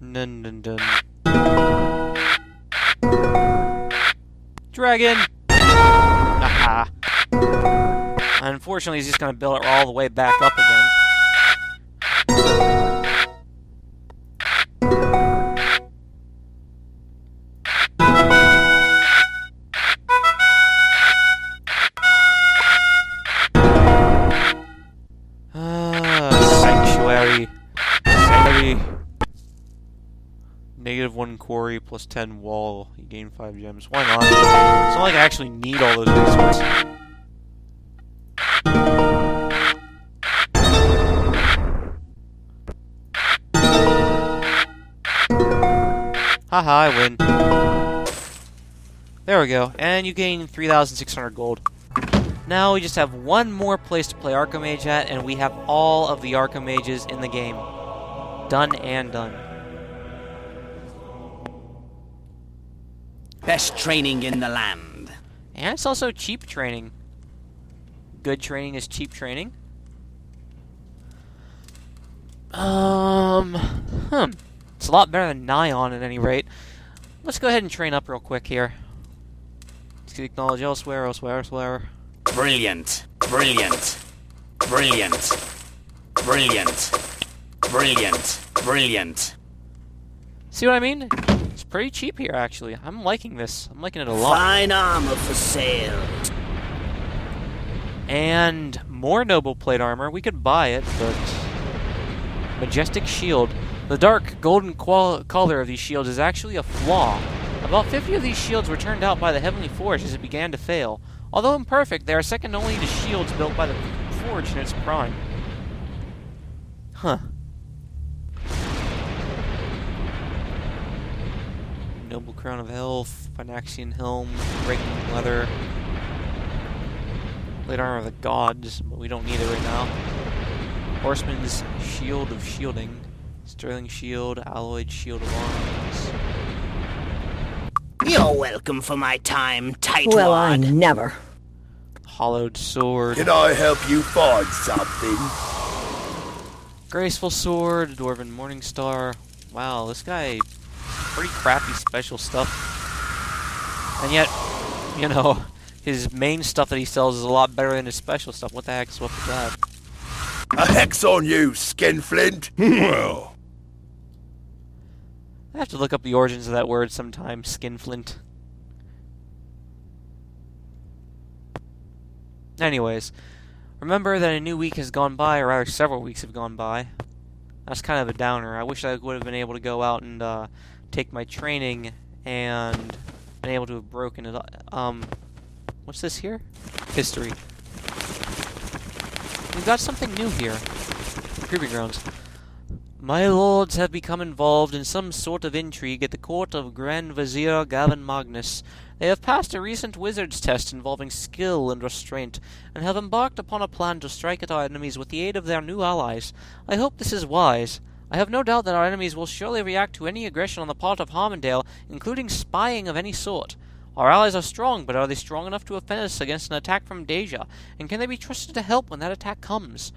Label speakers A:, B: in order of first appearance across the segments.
A: Dun dun dun. Dragon! Aha. Unfortunately, he's just gonna build it all the way back up again. Sanctuary. -1 quarry plus 10 wall. You gain 5 gems. Why not? It's not like I actually need all those resources. Haha, I win. There we go. And you gain 3,600 gold. Now we just have one more place to play Archimage at, and we have all of the Archimages in the game. Done and done.
B: Best training in the land.
A: And it's also cheap training. Good training is cheap training. It's a lot better than Nyon at any rate. Let's go ahead and train up real quick here. Let's acknowledge elsewhere.
B: Brilliant. Brilliant. Brilliant. Brilliant. Brilliant. Brilliant.
A: See what I mean? It's pretty cheap here, actually. I'm liking this. I'm liking it a lot.
B: Fine armor for sale.
A: And more noble plate armor. We could buy it, but... Majestic shield. The dark golden color of these shields is actually a flaw. About 50 of these shields were turned out by the Heavenly Forge as it began to fail. Although imperfect, they are second only to shields built by the Forge in its prime. Huh. Noble Crown of Health, Phynaxian Helm, Breaking Leather, Plate Armor of the Gods, but we don't need it right now. Horseman's Shield of Shielding, Sterling Shield, Alloyed Shield of Arms.
B: You're welcome for my time, tightwad.
C: Well, I never.
A: Hollowed Sword.
D: Can I help you find something?
A: Graceful Sword, Dwarven Morningstar. Wow, this guy... pretty crappy special stuff. And yet, you know, his main stuff that he sells is a lot better than his special stuff. What the heck is up with that?
D: A hex on you, skinflint! Well...
A: I have to look up the origins of that word sometime, skinflint. Anyways, remember that a new week has gone by, or rather several weeks have gone by. That's kind of a downer. I wish I would have been able to go out and take my training and been able to have broken it up. What's this here? History. We've got something new here. Proving grounds. My lords have become involved in some sort of intrigue at the court of Grand Vizier Gavin Magnus. They have passed a recent wizard's test involving skill and restraint, and have embarked upon a plan to strike at our enemies with the aid of their new allies. I hope this is wise. I have no doubt that our enemies will surely react to any aggression on the part of Harmondale, including spying of any sort. Our allies are strong, but are they strong enough to defend us against an attack from Deja? And can they be trusted to help when that attack comes?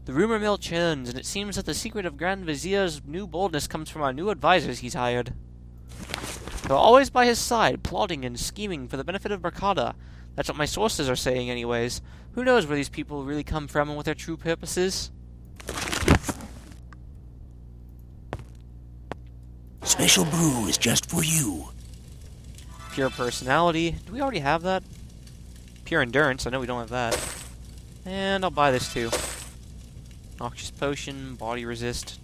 A: The rumor mill churns, and it seems that the secret of Grand Vizier's new boldness comes from our new advisors he's hired. They're always by his side, plotting and scheming for the benefit of Barkada. That's what my sources are saying anyways. Who knows where these people really come from and what their true purpose is?
B: Special brew is just for you.
A: Pure personality. Do we already have that? Pure endurance. I know we don't have that. And I'll buy this too. Noxious potion, body resist.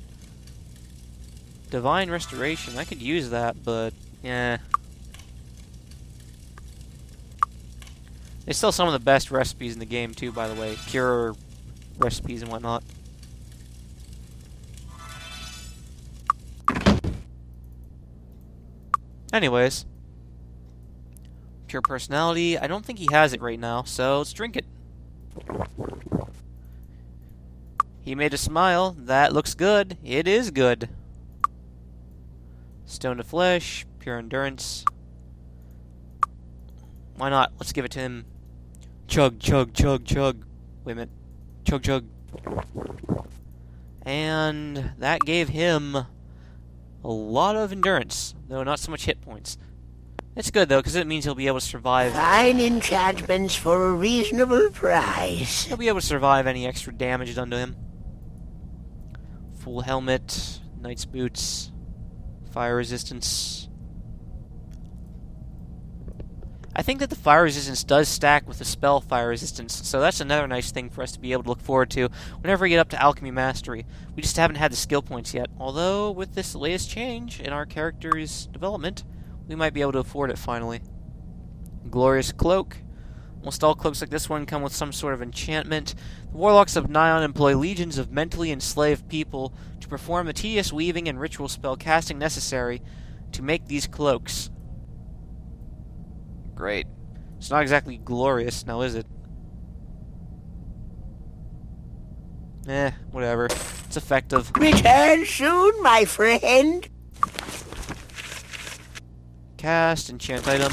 A: Divine restoration. I could use that, but yeah. It's still some of the best recipes in the game too, by the way. Cure recipes and whatnot. Anyways. Pure personality. I don't think he has it right now, so let's drink it. He made a smile. That looks good. It is good. Stone to flesh. Pure endurance. Why not? Let's give it to him. Chug, chug, chug, chug. Wait a minute. Chug, chug. And that gave him a lot of endurance, though not so much hit points. It's good, though, because it means he'll be able to survive.
B: Fine enchantments for a reasonable price.
A: He'll be able to survive any extra damage done to him. Full helmet, knight's boots, fire resistance. I think that the fire resistance does stack with the spell fire resistance, so that's another nice thing for us to be able to look forward to whenever we get up to Alchemy Mastery. We just haven't had the skill points yet, although with this latest change in our character's development, we might be able to afford it finally. Glorious Cloak. Almost all cloaks like this one come with some sort of enchantment. The Warlocks of Nyon employ legions of mentally enslaved people to perform the tedious weaving and ritual spell casting necessary to make these cloaks. Great. It's not exactly glorious, now is it? Whatever. It's effective.
B: Return soon, my friend.
A: Cast, enchant item.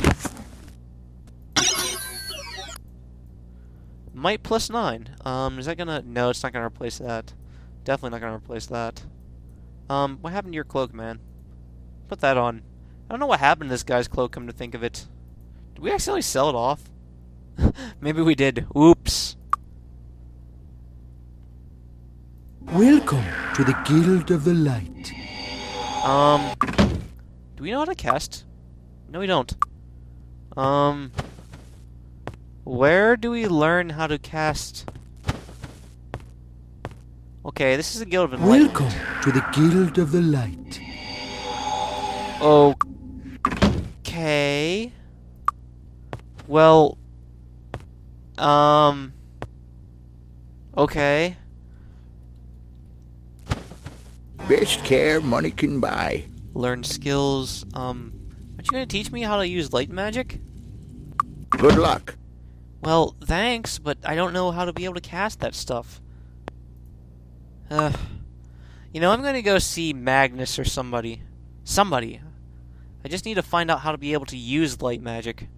A: Might plus 9. Is that gonna... No, it's not gonna replace that. Definitely not gonna replace that. What happened to your cloak, man? Put that on. I don't know what happened to this guy's cloak, come to think of it. Did we accidentally sell it off? Maybe we did. Oops.
C: Welcome to the Guild of the Light.
A: Do we know how to cast? No, we don't. Where do we learn how to cast? Okay, this is the Guild of the Light.
C: Welcome to the Guild of the Light.
A: Okay. Well, okay.
E: Best care money can buy.
A: Learn skills. Aren't you gonna teach me how to use light magic?
E: Good luck.
A: Well, thanks, but I don't know how to be able to cast that stuff. You know, I'm gonna go see Magnus or somebody. Somebody. I just need to find out how to be able to use light magic.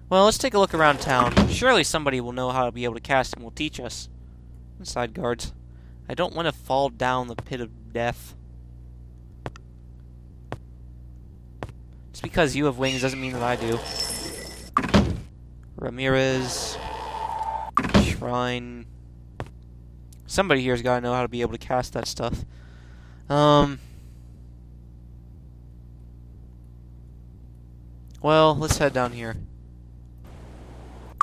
A: Well, let's take a look around town. Surely somebody will know how to be able to cast it and will teach us. Side guards. I don't want to fall down the pit of death. Just because you have wings doesn't mean that I do. Ramirez. Shrine. Somebody here's got to know how to be able to cast that stuff. Well, let's head down here.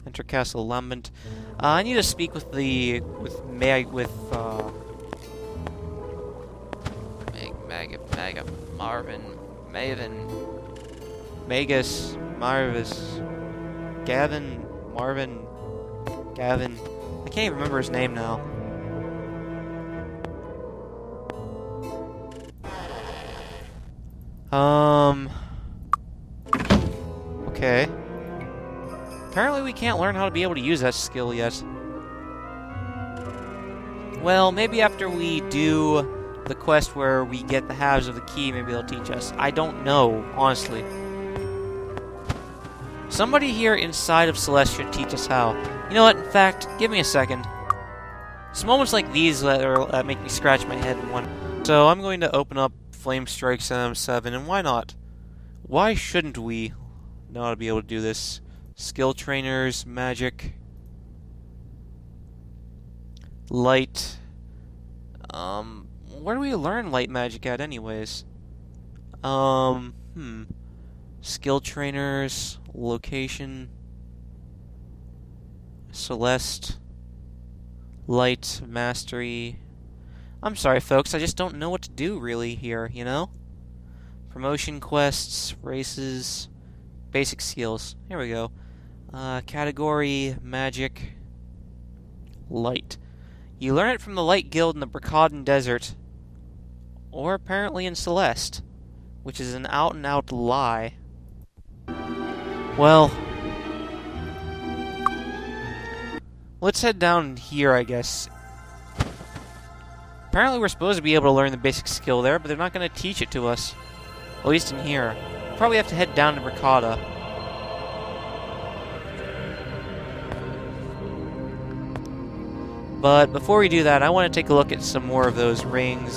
A: Enter Castle Lambent. I need to speak with Marvin, Maven, Magus, Marvis, Gavin, Marvin, Gavin. I can't even remember his name now. Okay. Apparently we can't learn how to be able to use that skill yet. Well, maybe after we do the quest where we get the halves of the key, maybe they'll teach us. I don't know, honestly. Somebody here inside of Celeste should teach us how. You know what, in fact, give me a second. It's moments like these that make me scratch my head and wonder. So I'm going to open up Flame Strike's MM7, and why not? Why shouldn't we know how to be able to do this? Skill trainers, magic, light. Where do we learn light magic at, anyways? Skill trainers, location, Celeste, light, mastery. I'm sorry, folks, I just don't know what to do, really, here, you know? Promotion quests, races, basic skills. Here we go. Category, magic, light. You learn it from the Light Guild in the Bracadan Desert, or apparently in Celeste, which is an out-and-out lie. Well, let's head down here, I guess. Apparently we're supposed to be able to learn the basic skill there, but they're not going to teach it to us. At least in here. Probably have to head down to Bracada. But before we do that, I want to take a look at some more of those rings.